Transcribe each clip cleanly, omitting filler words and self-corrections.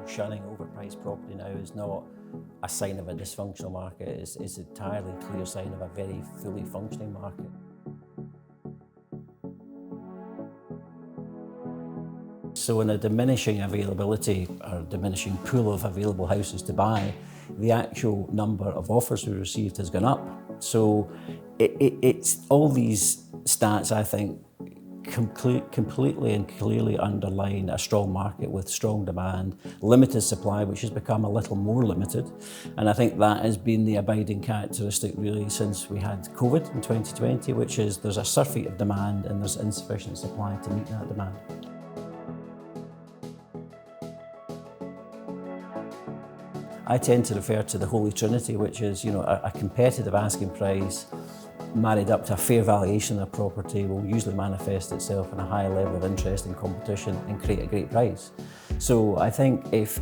Shunning overpriced property now is not a sign of a dysfunctional market, it's an entirely clear sign of a very fully functioning market. So in a diminishing availability or diminishing pool of available houses to buy, the actual number of offers we received has gone up. So it's all these stats, I think, completely and clearly underline a strong market with strong demand, limited supply, which has become a little more limited. And I think that has been the abiding characteristic really since we had COVID in 2020, which is there's a surfeit of demand and there's insufficient supply to meet that demand. I tend to refer to the Holy Trinity, which is, a competitive asking price married up to a fair valuation of the property will usually manifest itself in a high level of interest and competition and create a great price. So I think if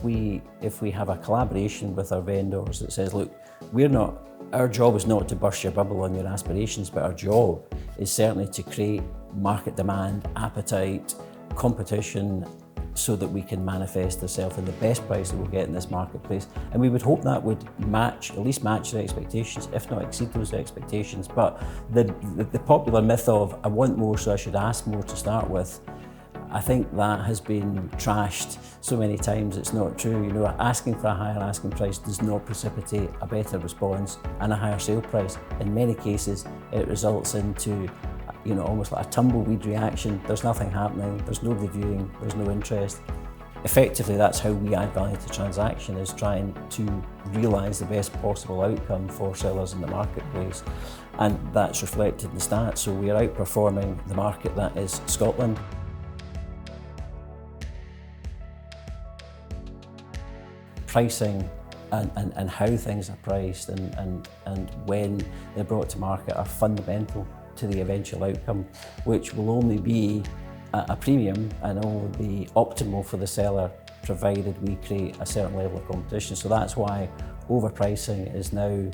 we have a collaboration with our vendors that says, look, our job is not to burst your bubble on your aspirations, but our job is certainly to create market demand, appetite, competition, so that we can manifest ourselves in the best price that we'll get in this marketplace. And we would hope that would at least match their expectations, if not exceed those expectations. But the popular myth of, I want more, so I should ask more to start with, I think that has been trashed so many times it's not true. Asking for a higher asking price does not precipitate a better response and a higher sale price. In many cases, it results into almost like a tumbleweed reaction. There's nothing happening, there's nobody viewing, there's no interest. Effectively, that's how we add value to transaction, is trying to realise the best possible outcome for sellers in the marketplace. And that's reflected in the stats. So we are outperforming the market that is Scotland. Pricing and how things are priced and when they're brought to market are fundamental to the eventual outcome, which will only be a premium and only be optimal for the seller, provided we create a certain level of competition. So that's why overpricing is now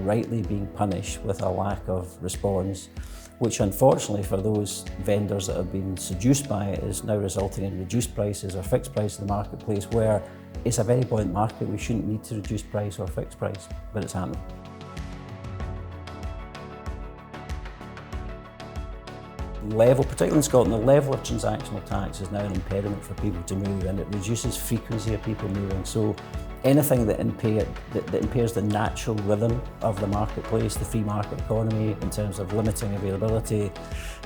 rightly being punished with a lack of response, which unfortunately for those vendors that have been seduced by it is now resulting in reduced prices or fixed price in the marketplace, where it's a very buoyant market. We shouldn't need to reduce price or fix price, but it's happening. Particularly in Scotland, the level of transactional tax is now an impediment for people to move, and it reduces frequency of people moving. So anything that impairs the natural rhythm of the marketplace, the free market economy, in terms of limiting availability,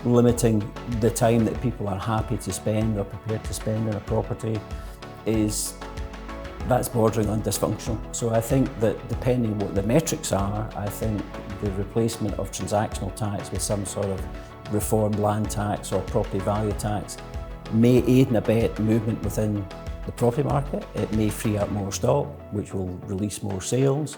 limiting the time that people are happy to spend or prepared to spend on a property, that's bordering on dysfunctional. So I think that depending what the metrics are, I think the replacement of transactional tax with some sort of reformed land tax or property value tax may aid and abet movement within the property market. It may free up more stock, which will release more sales.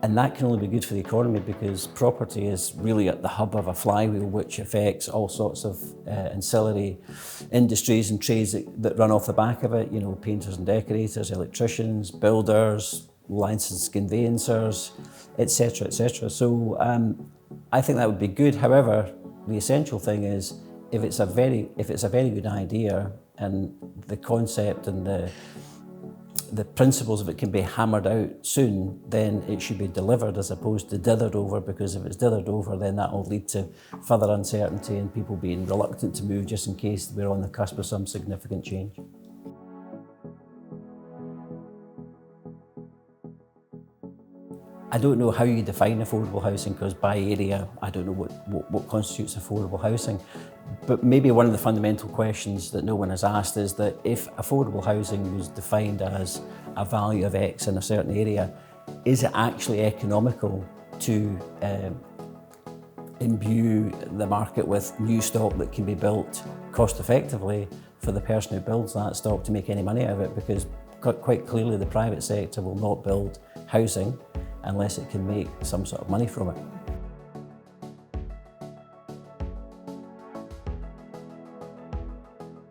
And that can only be good for the economy, because property is really at the hub of a flywheel which affects all sorts of ancillary industries and trades that run off the back of it. Painters and decorators, electricians, builders, licensed conveyancers, etc., etc. So I think that would be good. However, the essential thing is, if it's a very good idea and the concept and the principles of it can be hammered out soon, then it should be delivered as opposed to dithered over, because if it's dithered over, then that will lead to further uncertainty and people being reluctant to move just in case we're on the cusp of some significant change. I don't know how you define affordable housing, because by area, I don't know what constitutes affordable housing. But maybe one of the fundamental questions that no one has asked is that if affordable housing was defined as a value of X in a certain area, is it actually economical to imbue the market with new stock that can be built cost effectively for the person who builds that stock to make any money out of it? Because quite clearly the private sector will not build housing unless it can make some sort of money from it.